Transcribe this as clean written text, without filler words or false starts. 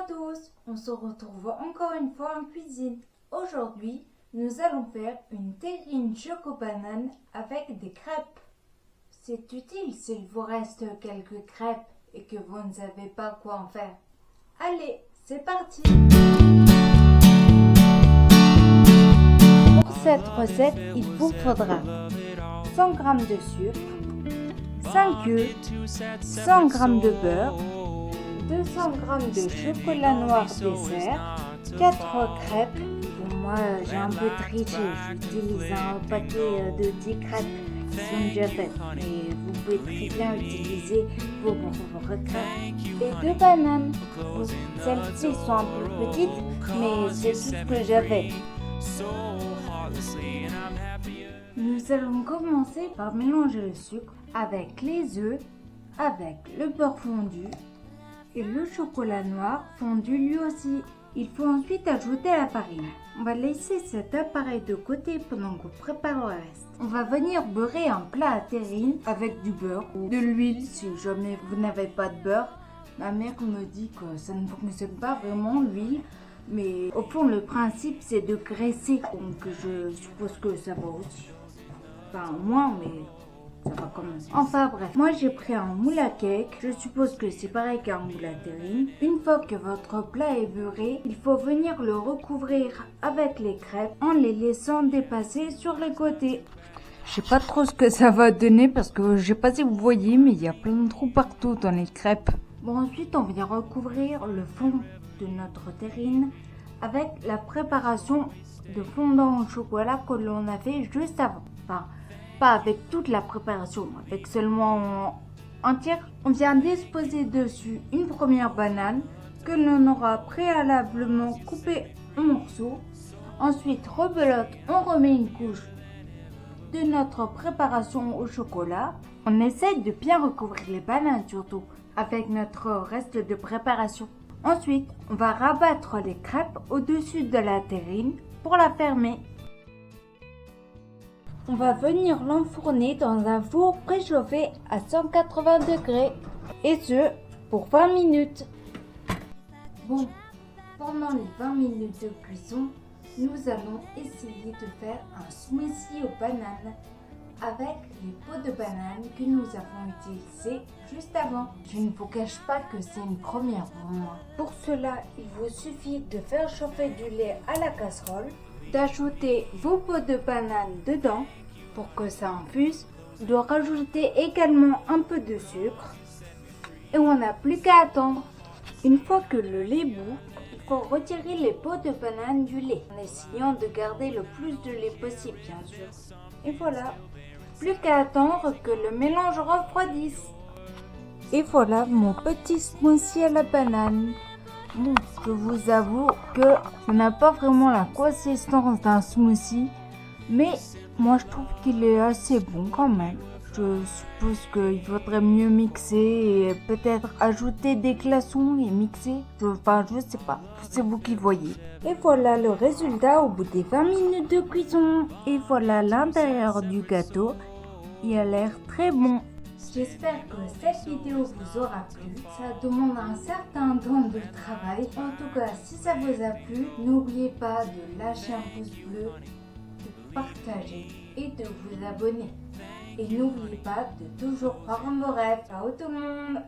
tous, on se retrouve encore une fois en cuisine. Aujourd'hui, nous allons faire une terrine choco-banane avec des crêpes. C'est utile s'il vous reste quelques crêpes et que vous ne savez pas quoi en faire. Allez, c'est parti! Pour cette recette, il vous faudra 100 g de sucre, 5 œufs, 100 g de beurre, 200 g de chocolat noir dessert, 4 crêpes. Pour moi, j'ai un peu triché, j'utilise un paquet de 10 crêpes qui sont déjà faites. Mais vous pouvez très bien utiliser vos crêpes. Et 2 bananes. Celles-ci sont un peu petites, mais c'est tout ce que j'avais. Nous allons commencer par mélanger le sucre avec les œufs, avec le beurre fondu et le chocolat noir fondu lui aussi. Il faut ensuite ajouter la farine. On va laisser cet appareil de côté pendant qu'on prépare le reste. On va venir beurrer un plat à terrine avec du beurre ou de l'huile si jamais vous n'avez pas de beurre. Ma mère me dit que ça ne fonctionne pas vraiment l'huile. Mais au fond, le principe, c'est de graisser. Donc, je suppose que ça va aussi. Enfin, moins, mais ça va quand même. Enfin, bref. Moi, j'ai pris un moule à cake. Je suppose que c'est pareil qu'un moule à terrine. Une fois que votre plat est beurré, il faut venir le recouvrir avec les crêpes en les laissant dépasser sur les côtés. Je sais pas trop ce que ça va donner parce que je sais pas si vous voyez, mais il y a plein de trous partout dans les crêpes. Bon, ensuite, on vient recouvrir le fond de notre terrine avec la préparation de fondant au chocolat que l'on a fait juste avant. Enfin, pas avec toute la préparation, avec seulement un tiers. On vient disposer dessus une première banane que l'on aura préalablement coupée en morceaux. Ensuite, rebelote, on remet une couche de notre préparation au chocolat. On essaie de bien recouvrir les bananes surtout avec notre reste de préparation. Ensuite, on va rabattre les crêpes au-dessus de la terrine pour la fermer. On va venir l'enfourner dans un four préchauffé à 180 degrés et ce pour 20 minutes. Bon, pendant les 20 minutes de cuisson, nous allons essayer de faire un smoothie aux bananes avec les peaux de banane que nous avons utilisées juste avant. Je ne vous cache pas que c'est une première pour moi. Pour cela, il vous suffit de faire chauffer du lait à la casserole, d'ajouter vos peaux de banane dedans pour que ça infuse, de rajouter également un peu de sucre et on n'a plus qu'à attendre. Une fois que le lait bout, il faut retirer les peaux de banane du lait en essayant de garder le plus de lait possible bien sûr. Et voilà, plus qu'à attendre que le mélange refroidisse. Et voilà mon petit smoothie à la banane. Bon, je vous avoue que ça n'a pas vraiment la consistance d'un smoothie, mais moi je trouve qu'il est assez bon quand même. Je suppose qu'il faudrait mieux mixer et peut-être ajouter des glaçons et mixer. Je sais pas, c'est vous qui voyez. Et voilà le résultat au bout des 20 minutes de cuisson. Et voilà l'intérieur du gâteau. Il a l'air très bon. J'espère que cette vidéo vous aura plu. Ça demande un certain temps de travail. En tout cas, si ça vous a plu, n'oubliez pas de lâcher un pouce bleu, de partager et de vous abonner. Et n'oubliez pas de toujours croire en vos rêves. Ciao tout le monde!